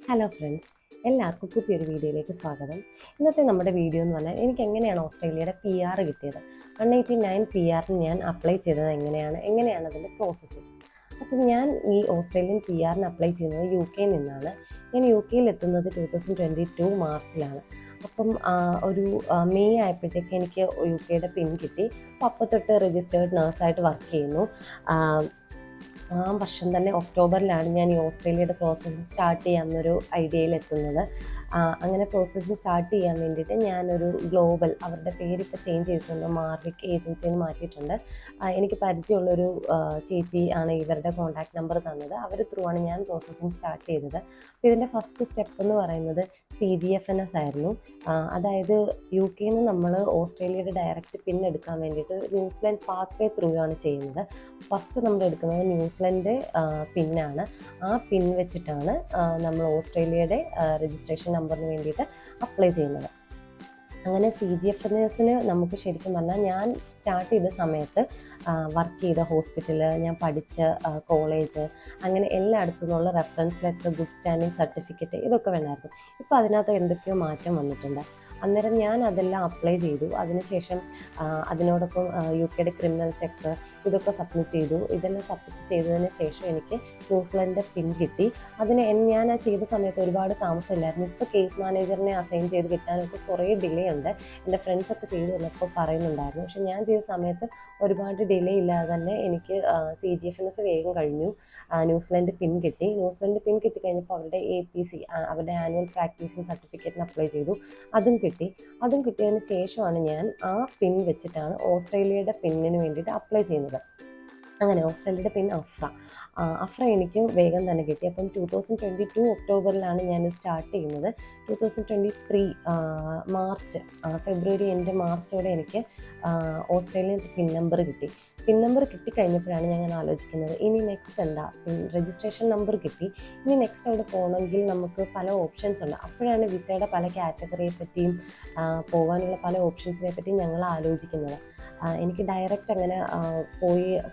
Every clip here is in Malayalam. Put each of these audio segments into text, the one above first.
ഹലോ ഫ്രണ്ട്സ്, എല്ലാവർക്കും പുതിയൊരു വീഡിയോയിലേക്ക് സ്വാഗതം. ഇന്നത്തെ നമ്മുടെ വീഡിയോ എന്ന് പറഞ്ഞാൽ എനിക്ക് എങ്ങനെയാണ് ഓസ്ട്രേലിയയുടെ PR കിട്ടിയത്. 189 PRന് ഞാൻ അപ്ലൈ ചെയ്തത് എങ്ങനെയാണ് അതിൻ്റെ പ്രോസസ്സിങ്. അപ്പം ഞാൻ ഈ ഓസ്ട്രേലിയൻ PRന് അപ്ലൈ ചെയ്യുന്നത് UK നിന്നാണ്. ഞാൻ UK എത്തുന്നത് 2022 മാർച്ചിലാണ്. അപ്പം മെയ് ആയപ്പോഴത്തേക്ക് എനിക്ക് UKയുടെ പിൻ കിട്ടി. അപ്പോൾ തൊട്ട് രജിസ്റ്റേർഡ് നേഴ്സായിട്ട് വർക്ക് ചെയ്യുന്നു. ആ വർഷം തന്നെ ഒക്ടോബറിലാണ് ഞാൻ ഈ ഓസ്ട്രേലിയയുടെ പ്രോസസ്സ് സ്റ്റാർട്ട് ചെയ്യാമെന്നൊരു ഐഡിയയിലെത്തുന്നത്. അങ്ങനെ പ്രോസസ്സ് സ്റ്റാർട്ട് ചെയ്യാൻ വേണ്ടിയിട്ട് ഞാനൊരു ഗ്ലോബൽ, അവരുടെ പേരിപ്പോൾ ചേഞ്ച് ചെയ്തിട്ടുണ്ട്, മാർവിക് ഏജൻസിന്ന് മാറ്റിയിട്ടുണ്ട്. എനിക്ക് പരിചയമുള്ളൊരു ചേച്ചി ആണ് ഇവരുടെ കോൺടാക്ട് നമ്പർ തന്നത്. അവർ ത്രൂ ആണ് ഞാൻ പ്രോസസ്സിങ് സ്റ്റാർട്ട് ചെയ്തത്. അപ്പോൾ ഇതിൻ്റെ ഫസ്റ്റ് സ്റ്റെപ്പ് എന്ന് പറയുന്നത് CGFNS ആയിരുന്നു. അതായത് UK നമ്മൾ ഓസ്ട്രേലിയയുടെ ഡയറക്റ്റ് പിൻ എടുക്കാൻ വേണ്ടിയിട്ട് ന്യൂസിലാൻഡ് പാത്വേ ത്രൂ ആണ് ചെയ്യുന്നത്. ഫസ്റ്റ് നമ്മൾ എടുക്കുന്നത് ന്യൂസിലൻഡ് പിന്നാണ്. ആ പിൻ വെച്ചിട്ടാണ് നമ്മൾ ഓസ്ട്രേലിയയുടെ രജിസ്ട്രേഷൻ നമ്പറിന് വേണ്ടിയിട്ട് അപ്ലൈ ചെയ്യുന്നത്. അങ്ങനെ CGFNSന് നമുക്ക് ശരിക്കും പറഞ്ഞാൽ ഞാൻ സ്റ്റാർട്ട് ചെയ്ത സമയത്ത് വർക്ക് ചെയ്ത ഹോസ്പിറ്റൽ, ഞാൻ പഠിച്ച കോളേജ്, അങ്ങനെ എല്ലായിടത്തു നിന്നുള്ള reference letter, good standing certificate, ഇതൊക്കെ വേണമായിരുന്നു. ഇപ്പോൾ അതിനകത്ത് എന്തൊക്കെയോ മാറ്റം വന്നിട്ടുണ്ട്. അന്നേരം ഞാൻ അതെല്ലാം അപ്ലൈ ചെയ്തു. അതിനുശേഷം അതിനോടൊപ്പം UKയുടെ ക്രിമിനൽ ചെക്ക് ഇതൊക്കെ സബ്മിറ്റ് ചെയ്തു. ഇതെല്ലാം സബ്മിറ്റ് ചെയ്തതിന് ശേഷം എനിക്ക് ന്യൂസിലൻഡ് പിൻ കിട്ടി. ഞാൻ ചെയ്ത സമയത്ത് ഒരുപാട് താമസമില്ലായിരുന്നു. ഇപ്പോൾ കേസ് മാനേജറിനെ അസൈൻ ചെയ്ത് കിട്ടാനൊക്കെ കുറേ ഡിലേ ഉണ്ട്. എൻ്റെ ഫ്രണ്ട്സൊക്കെ ചെയ്തു വന്നപ്പോൾ പറയുന്നുണ്ടായിരുന്നു. പക്ഷെ ഞാൻ ചെയ്ത സമയത്ത് ഒരുപാട് ഡിലേ ഇല്ലാതെ തന്നെ എനിക്ക് CGFNS വേഗം കഴിഞ്ഞു. ന്യൂസിലൻഡ് പിൻ കിട്ടി. ന്യൂസിലൻഡ് പിൻ കിട്ടിക്കഴിഞ്ഞപ്പോൾ അവരുടെ APC, അവരുടെ ആനുവൽ പ്രാക്ടീസിങ് സർട്ടിഫിക്കറ്റിന് അപ്ലൈ ചെയ്തു. അതും കിട്ടിയതിന് ശേഷമാണ് ഞാൻ ആ പിൻ വെച്ചിട്ടാണ് ഓസ്ട്രേലിയയുടെ പിന്നിന് വേണ്ടിയിട്ട് അപ്ലൈ ചെയ്യുന്നത്. അങ്ങനെ ഓസ്ട്രേലിയയുടെ പിൻ അഫ്ര എനിക്ക് വേഗം തന്നെ കിട്ടി. അപ്പം 2022 ഒക്ടോബറിലാണ് ഞാൻ സ്റ്റാർട്ട് ചെയ്യുന്നത്. 2023 ഫെബ്രുവരി എൻ്റെ മാർച്ചോടെ എനിക്ക് ഓസ്ട്രേലിയൻ പിൻ നമ്പർ കിട്ടി. പിൻ നമ്പർ കിട്ടിക്കഴിഞ്ഞപ്പോഴാണ് ഞാൻ ആലോചിക്കുന്നത്, ഇനി നെക്സ്റ്റ് എന്താ. രജിസ്ട്രേഷൻ നമ്പർ കിട്ടി, ഇനി നെക്സ്റ്റ് അവിടെ പോകണമെങ്കിൽ നമുക്ക് പല ഓപ്ഷൻസ് ഉണ്ട്. അപ്പോഴാണ് വിസയുടെ പല കാറ്റഗറിയെ പറ്റിയും പോകാനുള്ള പല ഓപ്ഷൻസിനെ പറ്റിയും ഞങ്ങൾ ആലോചിക്കുന്നത്. എനിക്ക് ഡയറക്റ്റ് അങ്ങനെ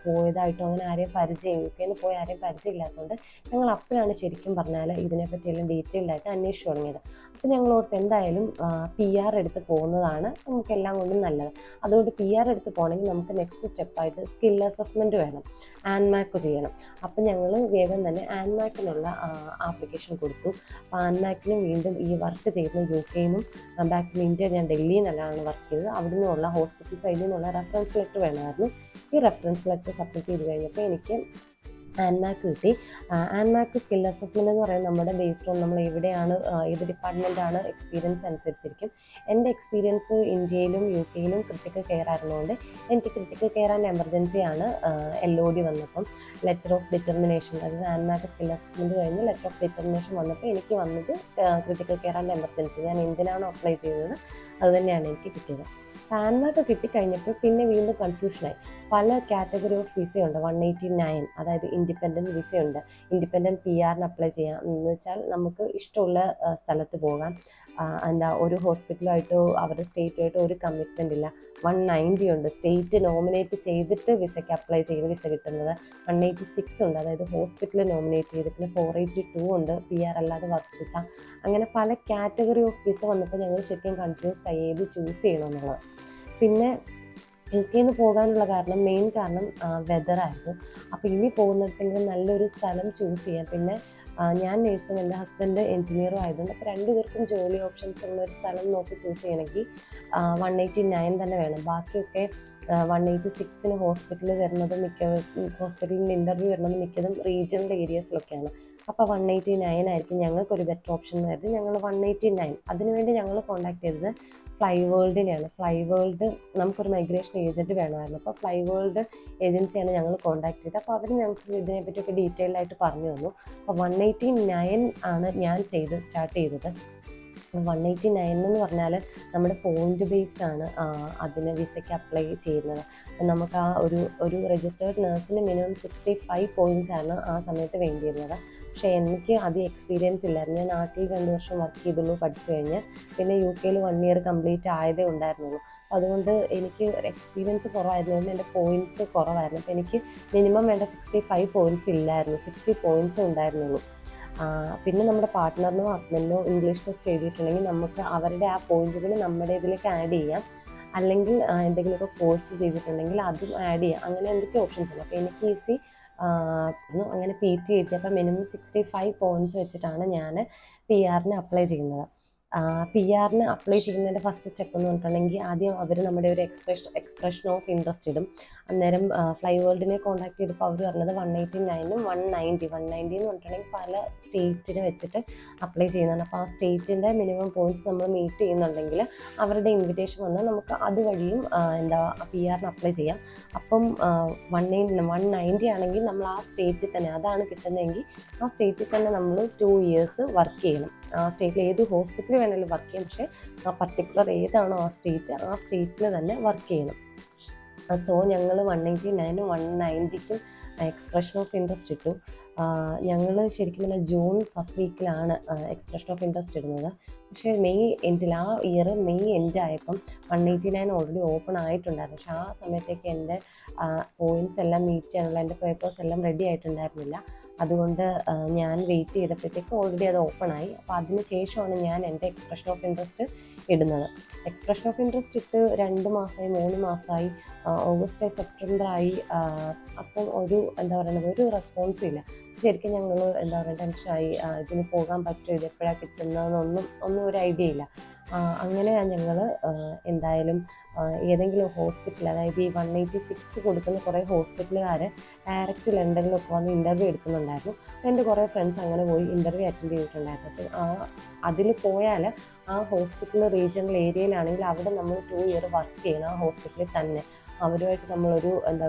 പോയതായിട്ടോ അങ്ങനെ UK പോയി ആരെയും പരിചയമില്ലാത്തതുകൊണ്ട് ഞങ്ങൾ അപ്പോഴാണ് ശരിക്കും പറഞ്ഞാൽ ഇതിനെപ്പറ്റിയെല്ലാം ഡീറ്റെയിൽഡായിട്ട് അന്വേഷിച്ച് തുടങ്ങിയത്. അപ്പോൾ ഞങ്ങൾ ഓർത്ത് എന്തായാലും PR എടുത്ത് പോകുന്നതാണ് നമുക്കെല്ലാം കൊണ്ടും നല്ലത്. അതുകൊണ്ട് PR എടുത്ത് പോകണമെങ്കിൽ നമുക്ക് നെക്സ്റ്റ് സ്റ്റെപ്പായിട്ട് സ്കിൽ അസസ്മെൻറ്റ് വേണം, ആൻമാക്ക് ചെയ്യണം. അപ്പം ഞങ്ങൾ വേഗം തന്നെ ആൻമാക്കിനുള്ള ആപ്ലിക്കേഷൻ കൊടുത്തു. അപ്പോൾ ആൻമാക്കിന് വീണ്ടും ഈ വർക്ക് ചെയ്യുന്ന UKന്നും ബാക്ക് ടു ഇന്ത്യ, ഞാൻ ഡൽഹിയിൽ നിന്നാണ് വർക്ക് ചെയ്തത്, അവിടെ നിന്നുള്ള ഹോസ്പിറ്റൽ സൈഡിൽ നിന്നുള്ള റെഫറൻസ് ലെറ്റർ വേണമായിരുന്നു. ഈ റെഫറൻസ് ലെറ്റർ സബ്മിറ്റ് ചെയ്ത് കഴിഞ്ഞപ്പോൾ എനിക്ക് ആൻമാക്ക് കിട്ടി. ആൻമാക്ക് സ്കിൽ അസസ്മെൻറ്റ് എന്ന് പറയുന്നത് നമ്മുടെ ബേസ്ഡ് ഓൺ നമ്മൾ എവിടെയാണ്, ഏത് ഡിപ്പാർട്ട്മെൻറ്റാണ് എക്സ്പീരിയൻസ് അനുസരിച്ചിരിക്കും. എൻ്റെ എക്സ്പീരിയൻസ് ഇന്ത്യയിലും UKയിലും ക്രിട്ടിക്കൽ കെയർ ആയിരുന്നതുകൊണ്ട് എനിക്ക് ക്രിട്ടിക്കൽ കെയർ ആൻഡ് എമർജൻസി ആണ് LOD വന്നപ്പം ലെറ്റർ ഓഫ് ഡിറ്റർമിനേഷൻ, അതായത് ആൻമാക്ക് സ്കിൽ അസസ്മെൻറ്റ് കഴിഞ്ഞ് ലെറ്റർ ഓഫ് ഡിറ്റർമിനേഷൻ വന്നപ്പോൾ എനിക്ക് വന്നത് ക്രിട്ടിക്കൽ കെയർ ആൻഡ് എമർജൻസി. ഞാൻ എന്തിനാണോ അപ്ലൈ ചെയ്തത് അത് തന്നെയാണ് എനിക്ക് കിട്ടിയത്. ആൻമാക്ക് കിട്ടിക്കഴിഞ്ഞപ്പോൾ പിന്നെ വീണ്ടും കൺഫ്യൂഷനായി. പല കാറ്റഗറി ഓഫ് വിസയുണ്ട്. 189, അതായത് ഇൻഡിപെൻഡൻറ്റ് വിസയുണ്ട്. ഇൻഡിപെൻഡൻറ്റ് PRന് അപ്ലൈ ചെയ്യാം എന്ന് വെച്ചാൽ നമുക്ക് ഇഷ്ടമുള്ള സ്ഥലത്ത് പോകാം. ഒരു ഹോസ്പിറ്റലുമായിട്ടോ അവരുടെ സ്റ്റേറ്റുമായിട്ടോ ഒരു കമ്മിറ്റ്മെൻ്റ് ഇല്ല. 190 ഉണ്ട്, സ്റ്റേറ്റ് നോമിനേറ്റ് ചെയ്തിട്ട് വിസയ്ക്ക് അപ്ലൈ ചെയ്ത് വിസ കിട്ടുന്നത്. 186 ഉണ്ട്, അതായത് ഹോസ്പിറ്റൽ നോമിനേറ്റ് ചെയ്ത്. പിന്നെ 482 ഉണ്ട്, PR അല്ലാതെ വർക്ക് വിസ. അങ്ങനെ പല കാറ്റഗറി ഓഫ് വിസ വന്നപ്പോൾ ഞങ്ങൾ ശരിക്കും കൺഫ്യൂസ്ഡ് ആയി ഏത് ചൂസ് ചെയ്യണമെന്നുള്ളത്. പിന്നെ UKന്ന് പോകാനുള്ള മെയിൻ കാരണം വെതറായിരുന്നു. അപ്പോൾ ഇനി പോകുന്നിടത്തെങ്കിലും നല്ലൊരു സ്ഥലം ചൂസ് ചെയ്യാം. പിന്നെ ഞാൻ നേഴ്സും എൻ്റെ ഹസ്ബൻഡ് എഞ്ചിനീയറും ആയതുകൊണ്ട് അപ്പോൾ രണ്ടുപേർക്കും ജോലി ഓപ്ഷൻസ് ഉള്ളൊരു സ്ഥലം നോക്കി ചൂസ് ചെയ്യണമെങ്കിൽ 189 തന്നെ വേണം. ബാക്കിയൊക്കെ 186ന് ഹോസ്പിറ്റലിൽ വരുന്നതും ഹോസ്പിറ്റലിൽ ഇൻ്റർവ്യൂ വരുന്നതും മിക്കതും റീജിയണൽ ഏരിയസിലൊക്കെയാണ്. അപ്പോൾ 189 ആയിരിക്കും ഞങ്ങൾക്കൊരു ബെറ്റർ ഓപ്ഷൻ എന്ന് കരുതി ഞങ്ങൾ 189. അതിനുവേണ്ടി ഞങ്ങൾ കോൺടാക്ട് ചെയ്തത് ഫ്ലൈ വേൾഡിനെയാണ്. ഫ്ലൈ വേൾഡ് നമുക്കൊരു മൈഗ്രേഷൻ ഏജൻറ്റ് വേണമായിരുന്നു. അപ്പോൾ ഫ്ലൈ വേൾഡ് ഏജൻസിയാണ് ഞങ്ങൾ കോൺടാക്ട് ചെയ്തത്. അപ്പോൾ അവർ ഞങ്ങൾക്ക് ഇതിനെപ്പറ്റിയൊക്കെ ഡീറ്റെയിൽ ആയിട്ട് പറഞ്ഞു തന്നു. അപ്പോൾ 189 ആണ് ഞാൻ സ്റ്റാർട്ട് ചെയ്തത്. 189 എന്ന് പറഞ്ഞാൽ നമ്മുടെ പോയിന്റ് ബേസ്ഡ് ആണ് അതിന് വിസയ്ക്ക് അപ്ലൈ ചെയ്യുന്നത്. നമുക്ക് ഒരു രജിസ്റ്റേർഡ് നേഴ്സിന് മിനിമം 65 പോയിൻറ്റ്സ് ആണ് ആ സമയത്ത് വേണ്ടിയിരുന്നത്. പക്ഷേ എനിക്ക് അധികം എക്സ്പീരിയൻസ് ഇല്ലായിരുന്നു. ഞാൻ നാട്ടിൽ 2 വർഷം വർക്ക് ചെയ്തുള്ളൂ പഠിച്ചു കഴിഞ്ഞ്. പിന്നെ UK 1 ഇയർ കംപ്ലീറ്റ് ആയതേ ഉണ്ടായിരുന്നുള്ളൂ. അതുകൊണ്ട് എനിക്ക് എക്സ്പീരിയൻസ് കുറവായിരുന്നതുകൊണ്ട് എൻ്റെ പോയിൻറ്റ്സ് കുറവായിരുന്നു. അപ്പോൾ എനിക്ക് മിനിമം വേണ്ട 65 പോയിൻറ്റ്സ് ഇല്ലായിരുന്നു, 60 പോയിൻറ്റ്സ് ഉണ്ടായിരുന്നുള്ളൂ. പിന്നെ നമ്മുടെ പാർട്ട്ണറിനോ ഹസ്ബൻഡിനോ ഇംഗ്ലീഷ് ടെസ്റ്റ് എഴുതിയിട്ടുണ്ടെങ്കിൽ നമുക്ക് അവരുടെ ആ പോയിന്റുകൾ നമ്മുടെ ഇതിലേക്ക് ആഡ് ചെയ്യാം. അല്ലെങ്കിൽ എന്തെങ്കിലുമൊക്കെ കോഴ്സ് ചെയ്തിട്ടുണ്ടെങ്കിൽ അതും ആഡ് ചെയ്യാം. അങ്ങനെ എന്തൊക്കെ ഓപ്ഷൻസ് ഉണ്ട്. അപ്പോൾ എനിക്ക് ഈസി അങ്ങനെ PT എഴുതിയപ്പോൾ മിനിമം 65 പോയിന്റ്സ് വെച്ചിട്ടാണ് ഞാൻ PR അപ്ലൈ ചെയ്യുന്നത്. PR അപ്ലൈ ചെയ്യുന്നതിൻ്റെ ഫസ്റ്റ് സ്റ്റെപ്പ് എന്ന് പറഞ്ഞിട്ടുണ്ടെങ്കിൽ ആദ്യം അവർ നമ്മുടെ ഒരു എക്സ്പ്രഷൻ ഓഫ് ഇൻട്രസ്റ്റ് ഇടും. അന്നേരം ഫ്ലൈ വേൾഡിനെ കോൺടാക്ട് ചെയ്തപ്പോൾ അവർ പറഞ്ഞത് 189ഉം 190 എന്ന് പറഞ്ഞിട്ടുണ്ടെങ്കിൽ പല സ്റ്റേറ്റിന് വെച്ചിട്ട് അപ്ലൈ ചെയ്യുന്നതാണ്. അപ്പോൾ ആ സ്റ്റേറ്റിൻ്റെ മിനിമം പോയിന്റ്സ് നമ്മൾ മീറ്റ് ചെയ്യുന്നുണ്ടെങ്കിൽ അവരുടെ ഇൻവിറ്റേഷൻ വന്നാൽ നമുക്ക് അതുവഴിയും PR അപ്ലൈ ചെയ്യാം. അപ്പം 190 ആണെങ്കിൽ നമ്മൾ ആ സ്റ്റേറ്റിൽ തന്നെ അതാണ് കിട്ടുന്നതെങ്കിൽ ആ സ്റ്റേറ്റിൽ തന്നെ നമ്മൾ 2 years വർക്ക് ചെയ്യണം. ആ സ്റ്റേറ്റിൽ ഏത് ഹോസ്പിറ്റലിൽ വേണമെങ്കിലും വർക്ക് ചെയ്യാം. പക്ഷേ ആ പർട്ടിക്കുലർ ഏതാണോ ആ സ്റ്റേറ്റിൽ തന്നെ വർക്ക് ചെയ്യണം. സോ ഞങ്ങൾ 189 190ക്കും എക്സ്പ്രഷൻ ഓഫ് ഇൻട്രസ്റ്റ് ഇട്ടു. ഞങ്ങൾ ശരിക്കും പറഞ്ഞാൽ ജൂൺ ഫസ്റ്റ് വീക്കിലാണ് എക്സ്പ്രഷൻ ഓഫ് ഇൻട്രസ്റ്റ് ഇടുന്നത്. പക്ഷേ മെയ് എൻഡിൽ ആ ഇയർ മെയ് എൻഡ് ആയപ്പം 189 ഓൾറെഡി ഓപ്പൺ ആയിട്ടുണ്ടായിരുന്നു. പക്ഷേ ആ സമയത്തേക്ക് എൻ്റെ പോയിൻറ്റ്സ് എല്ലാം മീറ്റ് ചെയ്യാനുള്ള എൻ്റെ പേപ്പേഴ്സ് എല്ലാം റെഡി ആയിട്ടുണ്ടായിരുന്നില്ല. അതുകൊണ്ട് ഞാൻ വെയിറ്റ് ചെയ്തപ്പോഴത്തേക്ക് ഓൾറെഡി അത് ഓപ്പൺ ആയി. അപ്പോൾ അതിന് ശേഷമാണ് ഞാൻ എൻ്റെ എക്സ്പ്രഷൻ ഓഫ് ഇൻട്രസ്റ്റ് ഇടുന്നത്. എക്സ്പ്രഷൻ ഓഫ് ഇൻട്രസ്റ്റ് ഇട്ട് 2 മാസമായി 3 മാസമായി, ഓഗസ്റ്റ് സെപ്റ്റംബറായി. അപ്പം ഒരു റെസ്പോൺസും ഇല്ല. ശരിക്കും ഞങ്ങൾ ടെൻഷനായി. ഇതിന് പോകാൻ പറ്റുമോ, ഇത് എപ്പോഴാണ് കിട്ടുന്നതെന്നൊന്നും ഒരു ഐഡിയ ഇല്ല. അങ്ങനെ ഞങ്ങൾ എന്തായാലും ഏതെങ്കിലും ഹോസ്പിറ്റൽ, അതായത് ഈ 186 കൊടുക്കുന്ന കുറേ ഹോസ്പിറ്റലുകാർ ഡയറക്റ്റ് ലണ്ടനിലൊക്കെ വന്ന് ഇൻ്റർവ്യൂ എടുക്കുന്നുണ്ടായിരുന്നു. എൻ്റെ കുറേ ഫ്രണ്ട്സ് അങ്ങനെ പോയി ഇൻ്റർവ്യൂ അറ്റൻഡ് ചെയ്തിട്ടുണ്ടായിരുന്നു. അപ്പോൾ അതിൽ പോയാൽ ആ ഹോസ്പിറ്റൽ റീജിയണൽ ഏരിയയിലാണെങ്കിൽ അവിടെ നമ്മൾ 2 year വർക്ക് ചെയ്യണം. ആ ഹോസ്പിറ്റലിൽ തന്നെ അവരുമായിട്ട് നമ്മളൊരു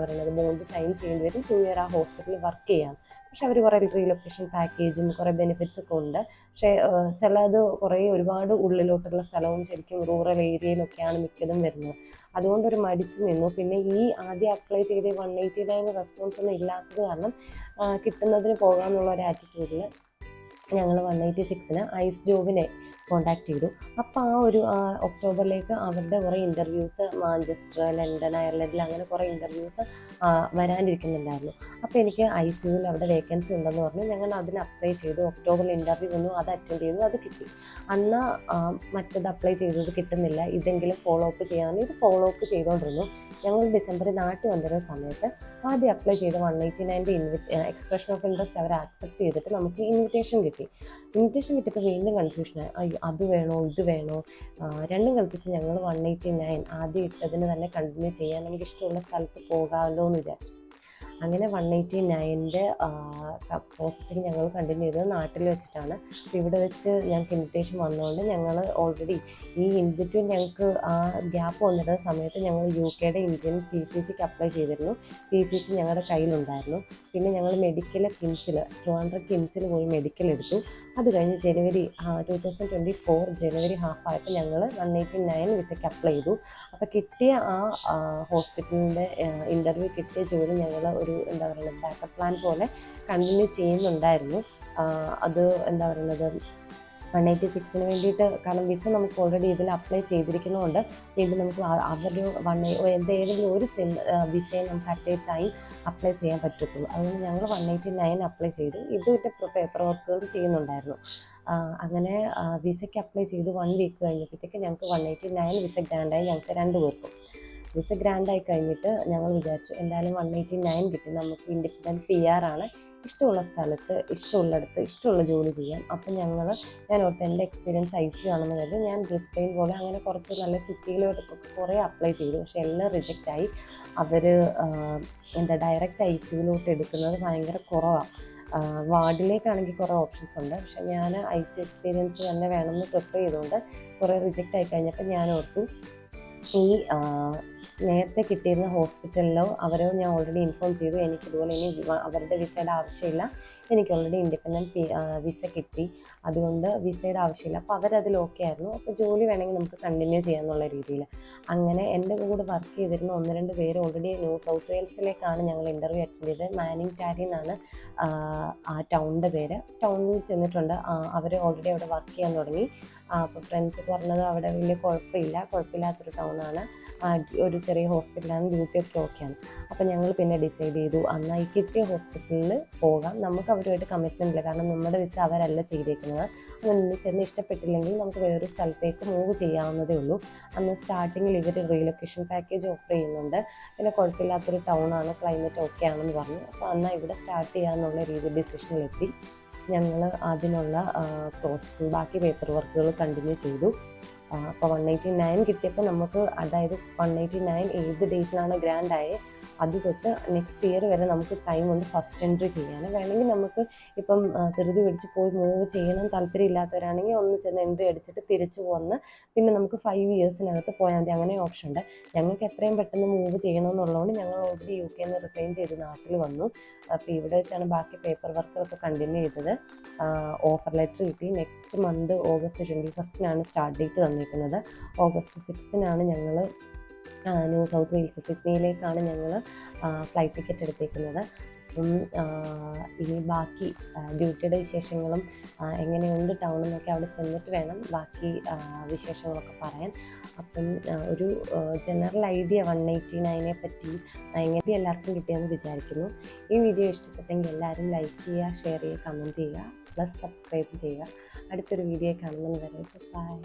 ബോണ്ട് സൈൻ ചെയ്യേണ്ടി വരും. 2 year ആ ഹോസ്പിറ്റലിൽ വർക്ക് ചെയ്യാം. പക്ഷെ അവർ കുറേ റീലൊക്കേഷൻ പാക്കേജും കുറേ ബെനിഫിറ്റ്സ് ഒക്കെ ഉണ്ട്. പക്ഷേ ചിലത് ഒരുപാട് ഉള്ളിലോട്ടുള്ള സ്ഥലവും ശരിക്കും റൂറൽ ഏരിയയിലൊക്കെയാണ് മിക്കതും വരുന്നത്. അതുകൊണ്ടൊരു മടിച്ച് നിന്നു. പിന്നെ ഈ ആദ്യം അപ്ലൈ ചെയ്ത് 189 റെസ്പോൺസ് ഒന്നും ഇല്ലാത്തത് കാരണം കിട്ടുന്നതിന് പോകാമെന്നുള്ള ഒരു ആറ്റിറ്റ്യൂഡിൽ ഞങ്ങൾ 186ന് ഐസ് ജോബിനെ കോൺടാക്ട് ചെയ്തു. അപ്പോൾ ഒക്ടോബറിലേക്ക് അവരുടെ കുറേ ഇൻ്റർവ്യൂസ് മാഞ്ചസ്റ്റർ, ലണ്ടൻ, അയർലൻഡിൽ അങ്ങനെ കുറേ ഇൻ്റർവ്യൂസ് വരാനിരിക്കുന്നുണ്ടായിരുന്നു. അപ്പോൾ എനിക്ക് ICUവിൽ അവിടെ വേക്കൻസി ഉണ്ടെന്ന് പറഞ്ഞു. ഞങ്ങൾ അതിന് അപ്ലൈ ചെയ്തു. ഒക്ടോബറിൽ ഇൻ്റർവ്യൂ വന്നു, അത് അറ്റൻഡ് ചെയ്തു, അത് കിട്ടി. അന്ന് മറ്റത് അപ്ലൈ ചെയ്തത് കിട്ടുന്നില്ല, ഇതെങ്കിലും ഫോളോ അപ്പ് ചെയ്യാമെന്ന് ഇത് ഫോളോ അപ്പ് ചെയ്തുകൊണ്ടിരുന്നു. ഞങ്ങൾ ഡിസംബറിൽ നാട്ടിൽ വന്നിരുന്ന സമയത്ത് ആദ്യം അപ്ലൈ ചെയ്ത 189ൻ്റെ എക്സ്പ്രഷൻ ഓഫ് ഇൻട്രസ്റ്റ് അവർ ആക്സെപ്റ്റ് ചെയ്തിട്ട് നമുക്ക് ഇൻവിറ്റേഷൻ കിട്ടിയപ്പോൾ വീണ്ടും കൺഫ്യൂഷനായി. അത് വേണോ ഇത് വേണോ, രണ്ടും കൽപ്പിച്ച് ഞങ്ങൾ 189 ആദ്യം ഇട്ടതിന് തന്നെ കണ്ടിന്യൂ ചെയ്യാൻ നമുക്ക് ഇഷ്ടമുള്ള സ്ഥലത്ത് പോകാമല്ലോ എന്ന് വിചാരിച്ചു. അങ്ങനെ 189ൻ്റെ പ്രോസസ്സിങ് ഞങ്ങൾ കണ്ടിന്യൂ ചെയ്തത് നാട്ടിൽ വെച്ചിട്ടാണ്. അപ്പോൾ ഇവിടെ വെച്ച് ഞങ്ങൾക്ക് ഇൻവിറ്റേഷൻ വന്നതുകൊണ്ട് ഞങ്ങൾ ഓൾറെഡി ഈ ഇൻവിറ്റേഷൻ ഞങ്ങൾക്ക് ആ ഗ്യാപ്പ് വന്നിരുന്ന സമയത്ത് ഞങ്ങൾ UKയുടെ ഇന്ത്യൻ PCCക്ക് അപ്ലൈ ചെയ്തിരുന്നു. PCC ഞങ്ങളുടെ കയ്യിലുണ്ടായിരുന്നു. പിന്നെ ഞങ്ങൾ ട്രിവാൻഡ്രം കിംസിൽ പോയി മെഡിക്കൽ എടുത്തു. അത് കഴിഞ്ഞ് ജനുവരി 2024 ജനുവരി ഹാഫ് ആയപ്പോൾ ഞങ്ങൾ 189 വിസയ്ക്ക് അപ്ലൈ ചെയ്തു. അപ്പോൾ കിട്ടിയ ആ ഹോസ്പിറ്റലിൻ്റെ ഇൻ്റർവ്യൂ കിട്ടിയ ജോലി ഞങ്ങൾ ഒരു ബാക്കപ്പ് പ്ലാൻ പോലെ കണ്ടിന്യൂ ചെയ്യുന്നുണ്ടായിരുന്നു. അത് 186ന് വേണ്ടിയിട്ട്, കാരണം വിസ നമുക്ക് ഓൾറെഡി ഇതിൽ അപ്ലൈ ചെയ്തിരിക്കുന്നതുകൊണ്ട് വീണ്ടും നമുക്ക് ഏതെങ്കിലും ഒരു വിസയെ നമുക്ക് അറ്റ് എ ടൈം അപ്ലൈ ചെയ്യാൻ പറ്റത്തുള്ളൂ. അതുകൊണ്ട് ഞങ്ങൾ 189 അപ്ലൈ ചെയ്തു. ഇതിൻ്റെ പേപ്പർ വർക്കുകൾ ചെയ്യുന്നുണ്ടായിരുന്നു. അങ്ങനെ വിസയ്ക്ക് അപ്ലൈ ചെയ്ത് 1 വീക്ക് കഴിഞ്ഞപ്പോഴത്തേക്ക് ഞങ്ങൾക്ക് 189 വിസ ഗ്രാൻഡായി. ഞങ്ങൾക്ക് 2 പേർക്കും വിസ ഗ്രാൻഡായി കഴിഞ്ഞിട്ട് ഞങ്ങൾ വിചാരിച്ചു എന്തായാലും 189 കിട്ടി, നമുക്ക് ഇൻഡിപെൻഡൻറ്റ് PR ആണ്, ഇഷ്ടമുള്ള സ്ഥലത്ത് ഇഷ്ടമുള്ളിടത്ത് ഇഷ്ടമുള്ള ജോലി ചെയ്യാം. അപ്പം ഞാൻ ഓർത്ത് എൻ്റെ എക്സ്പീരിയൻസ് ICU ആണെന്ന് കരുതി ഞാൻ ബ്രിസ്ബെയിൻ പോലെ അങ്ങനെ കുറച്ച് നല്ല സിറ്റിയിലോട്ടൊക്കെ കുറേ അപ്ലൈ ചെയ്തു. പക്ഷെ എല്ലാം റിജക്റ്റായി. അവർ ഡയറക്റ്റ് ICUവിലോട്ട് എടുക്കുന്നത് ഭയങ്കര കുറവാണ്. വാർഡിലേക്കാണെങ്കിൽ കുറേ ഓപ്ഷൻസ് ഉണ്ട്. പക്ഷെ ഞാൻ ICU എക്സ്പീരിയൻസ് തന്നെ വേണമെന്ന് പ്രിഫർ ചെയ്തുകൊണ്ട് കുറേ റിജക്റ്റ് ആയി കഴിഞ്ഞപ്പോൾ ഞാൻ ഓർത്തു ഈ നേരത്തെ കിട്ടിയിരുന്ന ഹോസ്പിറ്റലിലോ അവരോ ഞാൻ ഓൾറെഡി ഇൻഫോം ചെയ്തു, എനിക്കിതുപോലെ ഇനി അവരുടെ വിസയുടെ ആവശ്യമില്ല, എനിക്ക് ഓൾറെഡി ഇൻഡിപെൻഡൻറ്റ് വിസ കിട്ടി, അതുകൊണ്ട് വിസയുടെ ആവശ്യമില്ല. അപ്പോൾ അവരതിൽ ഓക്കെ ആയിരുന്നു. അപ്പോൾ ജോലി വേണമെങ്കിൽ നമുക്ക് കണ്ടിന്യൂ ചെയ്യാമെന്നുള്ള രീതിയിൽ അങ്ങനെ എൻ്റെ കൂടെ വർക്ക് ചെയ്തിരുന്ന 1-2 പേര് ഓൾറെഡി ന്യൂ സൗത്ത് വെയിൽസിലേക്കാണ് ഞങ്ങൾ ഇൻ്റർവ്യൂ അറ്റൻഡ് ചെയ്തത്. മാനിങ് ടാരി എന്നാണ് ആ ടൗണിൻ്റെ പേര്. ടൗണിൽ ചെന്നിട്ടുണ്ട്. അവർ ഓൾറെഡി അവിടെ വർക്ക് ചെയ്യാൻ തുടങ്ങി. അപ്പോൾ ഫ്രണ്ട്സ് പറഞ്ഞത് അവിടെ വലിയ കുഴപ്പമില്ലാത്തൊരു ടൗണാണ്, ഒരു ചെറിയ ഹോസ്പിറ്റലാണ്, ഡ്യൂട്ടിയൊക്കെ ഓക്കെയാണ്. അപ്പോൾ ഞങ്ങൾ പിന്നെ ഡിസൈഡ് ചെയ്തു എന്നാൽ ഈ കിട്ടിയ ഹോസ്പിറ്റലിൽ പോകാം, നമുക്ക് അവരുമായിട്ട് കമ്മിറ്റ്മെൻ്റ് ഇല്ല, കാരണം നമ്മുടെ വിസ അവരല്ല ചെയ്തേക്കുന്നത്. അങ്ങനെ ചെന്ന് ഇഷ്ടപ്പെട്ടില്ലെങ്കിൽ നമുക്ക് വേറൊരു സ്ഥലത്തേക്ക് മൂവ് ചെയ്യാവുന്നതേ ഉള്ളൂ. അന്ന് സ്റ്റാർട്ടിങ്ങിൽ ഇവർ റീലൊക്കേഷൻ പാക്കേജ് ഓഫർ ചെയ്യുന്നുണ്ട്, പിന്നെ കുഴപ്പമില്ലാത്തൊരു ടൗണാണ്, ക്ലൈമറ്റ് ഓക്കെ ആണെന്ന് പറഞ്ഞു. അപ്പോൾ എന്നാൽ ഇവിടെ സ്റ്റാർട്ട് ചെയ്യാമെന്നുള്ള രീതിയിൽ ഡിസിഷനിലെത്തി. ഞങ്ങൾ അതിനുള്ള പ്രോസസ്സും ബാക്കി പേപ്പർ വർക്കുകൾ കണ്ടിന്യൂ ചെയ്തു. അപ്പോൾ 189 കിട്ടിയപ്പോൾ നമുക്ക്, അതായത് 189 ഏത് ഡേറ്റിലാണ് ഗ്രാൻഡ് ആയത് അത് തൊട്ട് നെക്സ്റ്റ് ഇയർ വരെ നമുക്ക് ടൈമുണ്ട് ഫസ്റ്റ് എൻട്രി ചെയ്യാൻ. വേണമെങ്കിൽ നമുക്ക് ഇപ്പം ധൃതി പിടിച്ച് പോയി മൂവ് ചെയ്യണം താല്പര്യമില്ലാത്തവരാണെങ്കിൽ ഒന്ന് ചെന്ന് എൻട്രി അടിച്ചിട്ട് തിരിച്ചു വന്ന് പിന്നെ നമുക്ക് 5 ഇയേഴ്സിനകത്ത് പോയാൽ മതി, അങ്ങനെ ഓപ്ഷൻ ഉണ്ട്. ഞങ്ങൾക്ക് എത്രയും പെട്ടെന്ന് മൂവ് ചെയ്യണമെന്നുള്ളതുകൊണ്ട് ഞങ്ങൾ ഓൾറെഡി UK നിന്ന് റിസൈൻ ചെയ്ത് നാട്ടിൽ വന്നു. അപ്പോൾ ഇവിടെ വെച്ചാണ് ബാക്കി പേപ്പർ വർക്കൊക്കെ കണ്ടിന്യൂ ചെയ്തത്. ഓഫർ ലെറ്റർ കിട്ടി. Next month August 21 start date തന്നിരിക്കുന്നത്. ഓഗസ്റ്റ് 6 ഞങ്ങൾ ന്യൂ സൗത്ത് വെയിൽസ് സിഡ്നിയിലേക്കാണ് ഞങ്ങൾ ഫ്ലൈറ്റ് ടിക്കറ്റ് എടുത്തേക്കുന്നത്. അപ്പം ഇനി ബാക്കി ഡ്യൂട്ടിയുടെ വിശേഷങ്ങളും എങ്ങനെയുണ്ട് ടൗൺ എന്നൊക്കെ അവിടെ ചെന്നിട്ട് വേണം ബാക്കി വിശേഷങ്ങളൊക്കെ പറയാൻ. അപ്പം ഒരു ജനറൽ ഐഡിയ 189 പറ്റി എങ്ങനെ എല്ലാവർക്കും കിട്ടിയെന്ന് വിചാരിക്കുന്നു. ഈ വീഡിയോ ഇഷ്ടപ്പെട്ടെങ്കിൽ എല്ലാവരും ലൈക്ക് ചെയ്യുക, ഷെയർ ചെയ്യുക, കമൻറ്റ് ചെയ്യുക, പ്ലസ് സബ്സ്ക്രൈബ് ചെയ്യുക. അടുത്തൊരു വീഡിയോ കാണുന്നത് വരെ ബൈ.